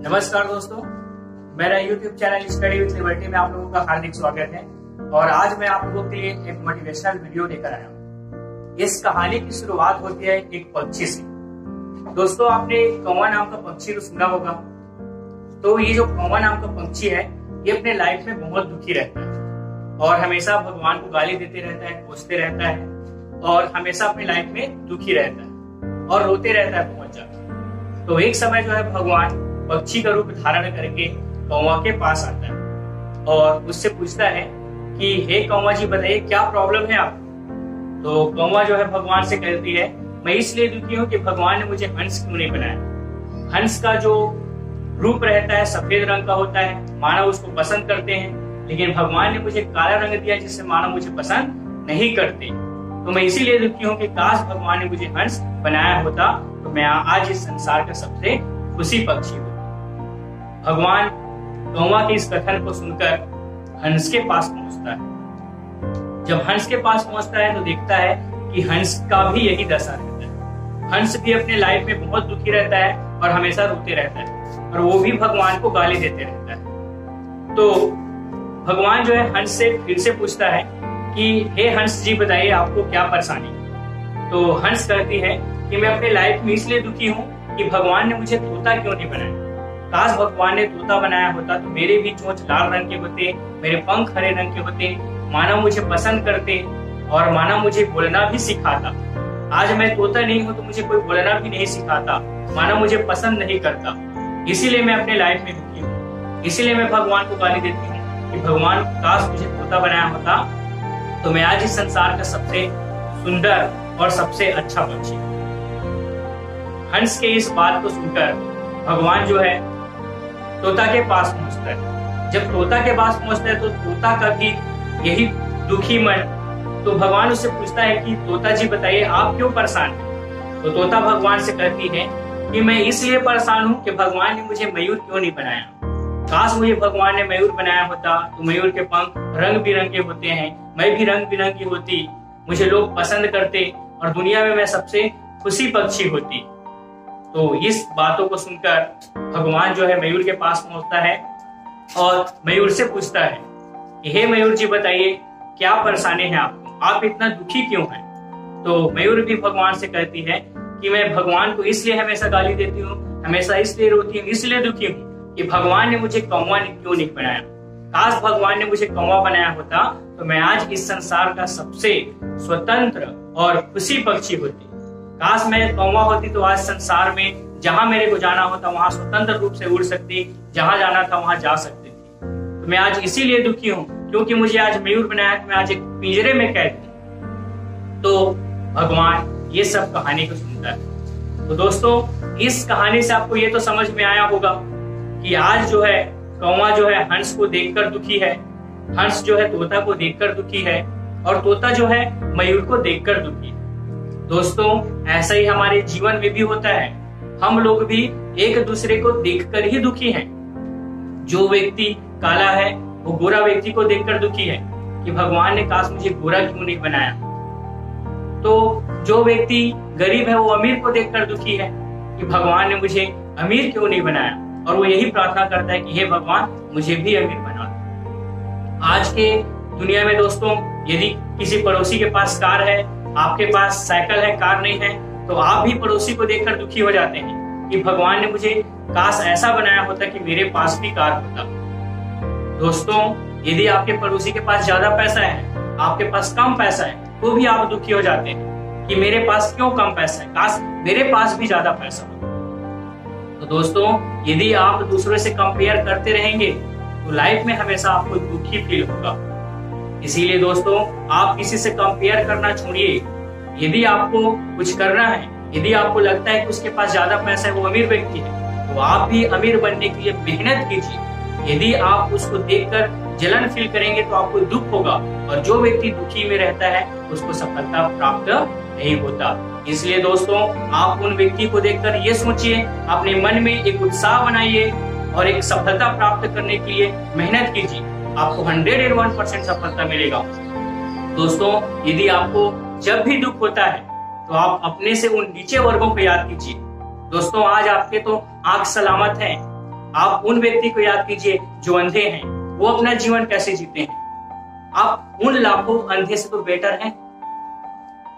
नमस्कार दोस्तों, मेरा YouTube channel study with liberty में आप लोगों का हार्दिक स्वागत है। और आज मैं आप लोगों के लिए एक मोटिवेशनल वीडियो लेकर आया हूँ। इस कहानी की शुरुआत होती है एक पक्षी से। दोस्तों, आपने कौवा नाम का पक्षी को सुना होगा। तो ये जो कौवा नाम का पक्षी है, ये अपने लाइफ में बहुत दुखी रहता है और हमेशा भगवान को गाली देते रहता है, कोसते रहता है और हमेशा अपनी लाइफ में दुखी रहता है और रोते रहता है बहुत ज्यादा। तो एक समय जो है भगवान पक्षी का रूप धारण करके कौवा के पास आता है और उससे पूछता है कि हे कौवा जी, बताइए क्या प्रॉब्लम है आपको। तो कौवा जो है भगवान से कहती है, मैं इसलिए दुखी हूँ कि भगवान ने मुझे हंस क्यों नहीं बनाया। हंस का जो रूप रहता है सफेद रंग का होता है, मानव उसको पसंद करते हैं, लेकिन भगवान ने मुझे काला रंग दिया जिससे मानव मुझे पसंद नहीं करते। तो मैं इसीलिए दुखी हूँ कि काश भगवान ने मुझे हंस बनाया होता तो मैं आज इस संसार का सबसे खुशी पक्षी होता। भगवान कौवा के इस कथन को सुनकर हंस के पास पहुंचता है। जब हंस के पास पहुंचता है तो देखता है कि हंस का भी यही दशा रहता है। हंस भी अपने लाइफ में बहुत दुखी रहता है और हमेशा रोते रहता है और वो भी भगवान को गाली देते रहता है। तो भगवान जो है हंस से फिर से पूछता है कि हे हंस जी, बताइए आपको क्या परेशानी। तो हंस कहती है कि मैं अपने लाइफ में इसलिए दुखी हूँ कि भगवान ने मुझे तोता क्यों नहीं बनाया। काश भगवान ने तोता बनाया होता तो मेरे भी चोंच लाल रंग के होते, मेरे पंख हरे रंग के होते, मानव मुझे पसंद करते और मानव मुझे बोलना भी सिखाता। आज मैं तोता नहीं हूँ तो मुझे कोई बोलना भी नहीं सिखाता, मानव मुझे पसंद नहीं करता। इसीलिए मैं अपने लाइफ में दुखी हूँ। इसीलिए मैं भगवान को गाली देती हूँ कि भगवान काश मुझे तोता बनाया होता तो मैं आज इस संसार का सबसे सुंदर और सबसे अच्छा पक्षी। हंस के इस बात को सुनकर भगवान जो है तोता के पास पहुंचता है। जब तोता के पास पहुंचता है तो तोता का भी यही दुखी मन। तो भगवान उससे पूछता है कि तोता जी, बताइए आप क्यों परेशान हैं। तो तोता भगवान से कहती है कि मैं इसलिए परेशान हूँ कि भगवान ने मुझे मयूर क्यों नहीं बनाया। काश मुझे भगवान ने मयूर बनाया होता तो मयूर के पंख रंग बिरंगे होते हैं, मैं भी रंग बिरंगी होती, मुझे लोग पसंद करते और दुनिया में मैं सबसे खुशी पक्षी होती। तो इस बातों को सुनकर भगवान जो है मयूर के पास पहुंचता है और मयूर से पूछता है कि हे मयूर जी, बताइए क्या परेशानी है आपको, आप इतना दुखी क्यों हैं। तो मयूर भी भगवान से कहती है कि मैं भगवान को इसलिए हमेशा गाली देती हूँ, हमेशा इसलिए रोती हूँ, इसलिए दुखी हूँ कि भगवान ने मुझे कौवा क्यों नहीं बनाया। काश भगवान ने मुझे कौवा बनाया होता तो मैं आज इस संसार का सबसे स्वतंत्र और खुशी पक्षी होती। काश मैं कौवा होती तो आज संसार में जहां मेरे को जाना होता वहां स्वतंत्र रूप से उड़ सकती, जहां जाना था वहां जा सकती थी। तो मैं आज इसीलिए दुखी हूँ क्योंकि मुझे आज मयूर बनाया कि मैं आज एक पिंजरे में कैद हूँ। तो भगवान ये सब कहानी को सुनता है। तो दोस्तों, इस कहानी से आपको ये तो समझ में आया होगा कि आज जो है कौवा जो है हंस को देखकर दुखी है, हंस जो है तोता को देखकर दुखी है और तोता जो है मयूर को देखकर दुखी है। दोस्तों, ऐसा ही हमारे जीवन में भी होता है। हम लोग भी एक दूसरे को देखकर ही दुखी हैं। जो व्यक्ति काला है वो गोरा व्यक्ति को देखकर दुखी है कि भगवान ने काश मुझे गोरा क्यों नहीं बनाया। तो जो व्यक्ति गरीब है वो अमीर को देखकर दुखी है कि भगवान ने मुझे अमीर क्यों नहीं बनाया और वो यही प्रार्थना करता है कि हे भगवान, मुझे भी अमीर बना दो। आज के दुनिया में दोस्तों, यदि किसी पड़ोसी के पास कार है, आपके पास साइकिल है, कार नहीं है, तो आप भी पड़ोसी को देखकर दुखी हो जाते हैं कि भगवान ने मुझे काश ऐसा बनाया होता कि मेरे पास भी कार होता। दोस्तों, यदि आपके पड़ोसी के पास ज्यादा पैसा है, आपके पास कम पैसा है, तो भी आप दुखी हो जाते हैं कि मेरे पास क्यों कम पैसा है, काश मेरे पास भी ज्यादा पैसा हो। तो दोस्तों, यदि आप दूसरों से कंपेयर करते रहेंगे तो लाइफ में हमेशा आपको दुखी फील होगा। इसीलिए दोस्तों, आप किसी से कंपेयर करना छोड़िए। यदि आपको कुछ करना है, यदि आपको लगता है कि उसके पास ज्यादा पैसा है, वो अमीर व्यक्ति है, तो आप भी अमीर बनने के लिए मेहनत कीजिए। यदि आप उसको देखकर जलन फील करेंगे तो आपको दुख होगा और जो व्यक्ति दुखी में रहता है उसको सफलता प्राप्त नहीं होता। इसलिए दोस्तों, आप उन व्यक्ति को देखकर ये सोचिए, अपने मन में एक उत्साह बनाइए और एक सफलता प्राप्त करने के लिए मेहनत कीजिए। आपको 101% सफलता मिलेगा। दोस्तों, यदि आपको जब भी दुख होता है तो आप अपने से उन नीचे वर्गों को याद कीजिए। दोस्तों, आज आपके तो आंख सलामत है, आप उन व्यक्ति को याद कीजिए जो अंधे हैं, वो अपना जीवन कैसे जीते हैं। आप उन लाखों अंधे से तो बेटर हैं।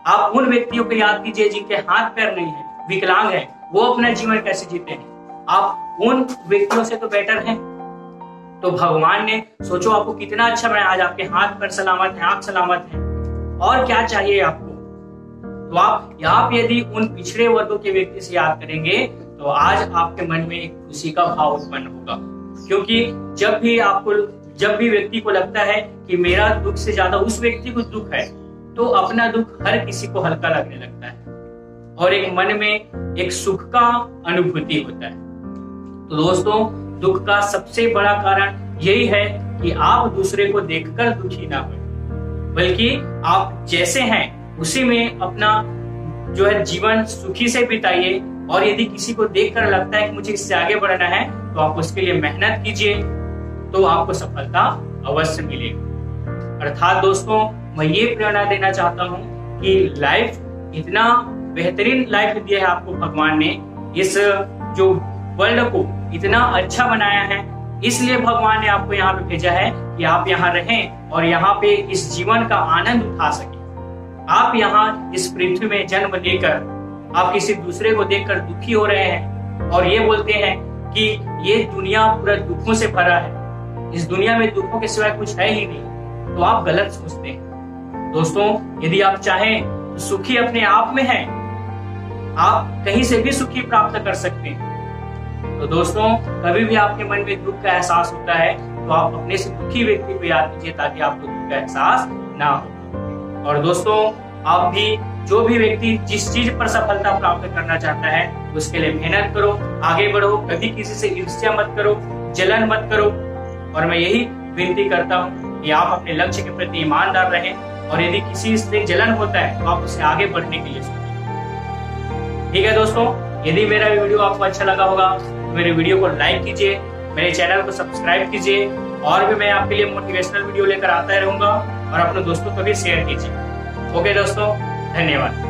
आप उन व्यक्तियों को याद कीजिए जिनके हाथ पैर नहीं है, विकलांग है, वो अपना जीवन कैसे जीते हैं। आप उन व्यक्तियों से तो बेटर हैं। तो भगवान ने सोचो आपको कितना अच्छा बनाया, आज आपके हाथ पैर सलामत है, आंख सलामत है, और क्या चाहिए आपको। तो आप यदि उन पिछड़े वर्गों के व्यक्ति से याद करेंगे तो आज आपके मन में एक खुशी का भाव उत्पन्न होगा। क्योंकि जब भी व्यक्ति को लगता है कि मेरा दुख से ज्यादा उस व्यक्ति को दुख है, तो अपना दुख हर किसी को हल्का लगने लगता है और एक मन में एक सुख का अनुभूति होता है। तो दोस्तों, दुख का सबसे बड़ा कारण यही है कि आप दूसरे को देखकर दुखी ना हो, बल्कि आप जैसे हैं उसी में अपना जो है जीवन सुखी से बिताइए। और यदि किसी को देखकर लगता है कि मुझे इससे आगे बढ़ना है, तो आप उसके लिए मेहनत कीजिए, तो आपको सफलता अवश्य मिलेगी। अर्थात दोस्तों, मैं ये प्रेरणा देना चाहता हूँ कि लाइफ इतना बेहतरीन लाइफ दिया है आपको भगवान ने, इस जो वर्ल्ड को इतना अच्छा बनाया है, इसलिए भगवान ने आपको यहाँ पे भेजा है कि आप यहाँ रहें और यहाँ पे इस जीवन का आनंद उठा सके। आप यहाँ इस पृथ्वी में जन्म लेकर आप किसी दूसरे को देखकर दुखी हो रहे हैं और ये बोलते हैं कि ये दुनिया पूरा दुखों से भरा है, इस दुनिया में दुखों के सिवाय कुछ है ही नहीं, तो आप गलत सोचते हैं। दोस्तों, यदि आप चाहें तो सुखी अपने आप में है, आप कहीं से भी सुखी प्राप्त कर सकते हैं। तो दोस्तों, कभी भी आपके मन में दुख का एहसास होता है तो आप अपने से दुखी व्यक्ति को याद कीजिए ताकि आपको दुख का एहसास ना हो। और दोस्तों, आप भी जो भी व्यक्ति जिस चीज पर सफलता प्राप्त करना चाहता है उसके लिए मेहनत करो, आगे बढ़ो, कभी किसी से ईर्ष्या मत करो, जलन मत करो। और मैं यही विनती करता हूँ कि आप अपने लक्ष्य के प्रति ईमानदार रहें और यदि किसी से जलन होता है तो आप उसे आगे बढ़ने के लिए सोचिए। ठीक है दोस्तों, यदि मेरा वीडियो आपको अच्छा लगा होगा तो मेरे वीडियो को लाइक कीजिए, मेरे चैनल को सब्सक्राइब कीजिए, और भी मैं आपके लिए मोटिवेशनल वीडियो लेकर आता रहूंगा, और अपने दोस्तों को भी शेयर कीजिए। ओके दोस्तों, धन्यवाद।